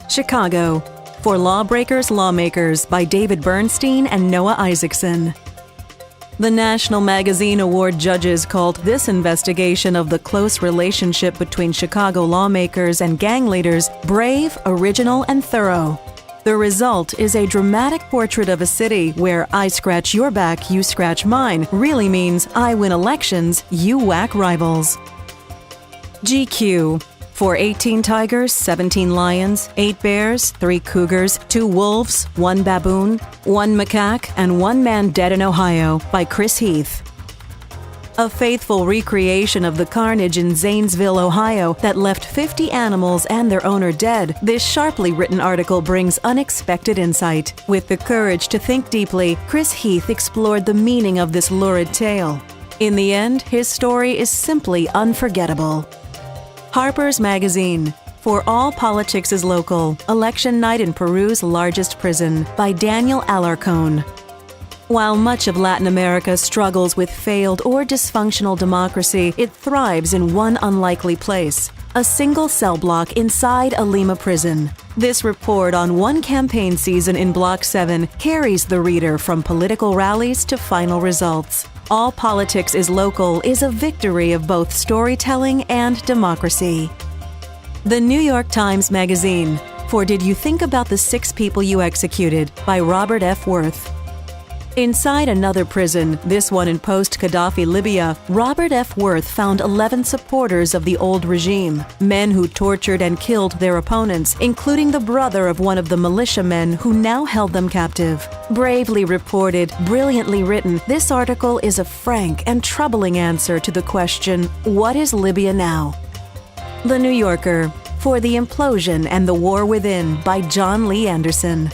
Chicago. For Lawbreakers, Lawmakers by David Bernstein and Noah Isaacson. The National Magazine Award judges called this investigation of the close relationship between Chicago lawmakers and gang leaders brave, original, and thorough. The result is a dramatic portrait of a city where I scratch your back, you scratch mine really means I win elections, you whack rivals. GQ. For 18 tigers, 17 lions, 8 bears, 3 cougars, 2 wolves, 1 baboon, 1 macaque, and 1 man dead in Ohio by Chris Heath. A faithful recreation of the carnage in Zanesville, Ohio that left 50 animals and their owner dead, this sharply written article brings unexpected insight. With the courage to think deeply, Chris Heath explored the meaning of this lurid tale. In the end, his story is simply unforgettable. HARPER'S magazine. For All Politics is Local, Election Night in Peru's Largest Prison by Daniel Alarcón. While much of Latin America struggles with failed or dysfunctional democracy, it thrives in one unlikely place, a single cell block inside a Lima prison. This report on one campaign season in Block 7 carries the reader from political rallies to final results. All Politics is Local is a victory of both storytelling and democracy. The New York Times Magazine. For Did You Think About the 6 People You Executed by Robert F. Worth. Inside another prison, this one in post-Gaddafi Libya, Robert F. Worth found 11 supporters of the old regime, men who tortured and killed their opponents, including the brother of one of the militiamen who now held them captive. Bravely reported, brilliantly written, this article is a frank and troubling answer to the question, what is Libya now? The New Yorker. For the Implosion and the War Within by John Lee Anderson.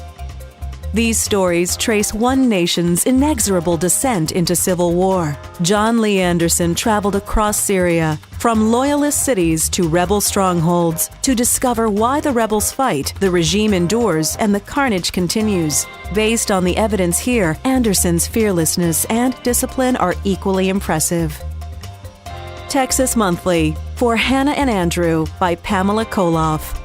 These stories trace one nation's inexorable descent into civil war. John Lee Anderson traveled across Syria, from loyalist cities to rebel strongholds, to discover why the rebels fight, the regime endures, and the carnage continues. Based on the evidence here, Anderson's fearlessness and discipline are equally impressive. Texas Monthly. For Hannah and Andrew by Pamela Koloff.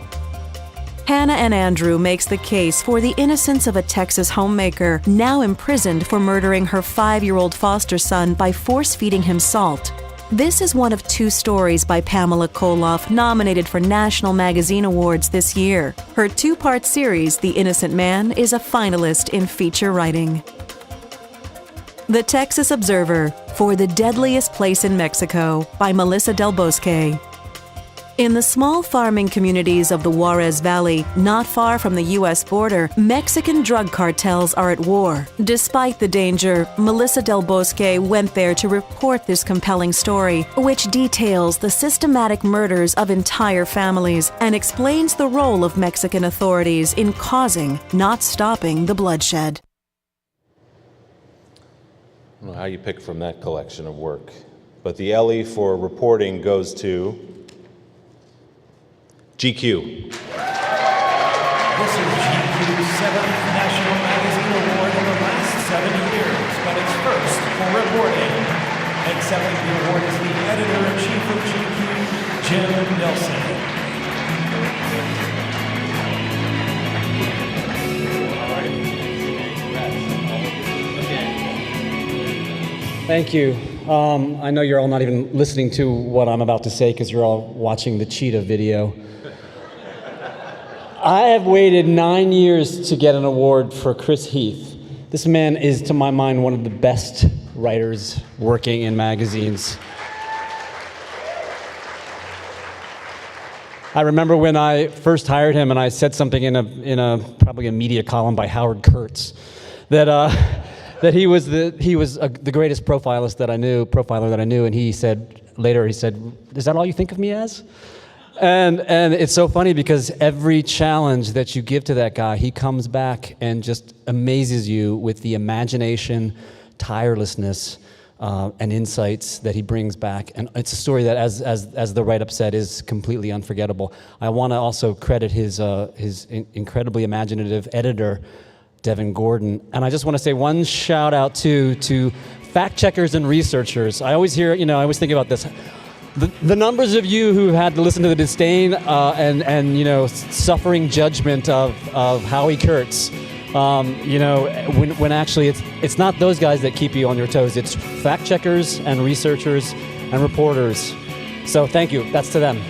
Hannah and Andrew makes the case for the innocence of a Texas homemaker now imprisoned for murdering her 5-year-old foster son by force-feeding him salt. This is one of 2 stories by Pamela Koloff nominated for National Magazine Awards this year. Her 2-part series, The Innocent Man, is a finalist in feature writing. The Texas Observer. For the Deadliest Place in Mexico by Melissa Del Bosque. In the small farming communities of the Juarez Valley, not far from the U.S. border, Mexican drug cartels are at war. Despite the danger, Melissa Del Bosque went there to report this compelling story, which details the systematic murders of entire families and explains the role of Mexican authorities in causing, not stopping, the bloodshed. I don't know how you pick from that collection of work, but the Ellie for reporting goes to GQ. This is GQ's 7th National Magazine Award in the last 7 years, but it's first for reporting. Accepting the award is the editor-in-chief of GQ, Jim Nelson. Thank you. I know you're all not even listening to what I'm about to say because you're all watching the cheetah video. I have waited 9 years to get an award for Chris Heath. This man is, to my mind, one of the best writers working in magazines. I remember when I first hired him and I said something in a probably a media column by Howard Kurtz that he was the greatest profiler that I knew, and he said, "Is that all you think of me as?" And it's so funny because every challenge that you give to that guy, he comes back and just amazes you with the imagination, tirelessness, and insights that he brings back. And it's a story that, as the write-up said, is completely unforgettable. I want to also credit his incredibly imaginative editor, Devin Gordon. And I just want to say one shout out to fact checkers and researchers. I always think about this. The numbers of you who had to listen to the disdain and you know, suffering judgment of Howie Kurtz, you know, when actually it's not those guys that keep you on your toes. It's fact checkers and researchers and reporters. So thank you. That's to them.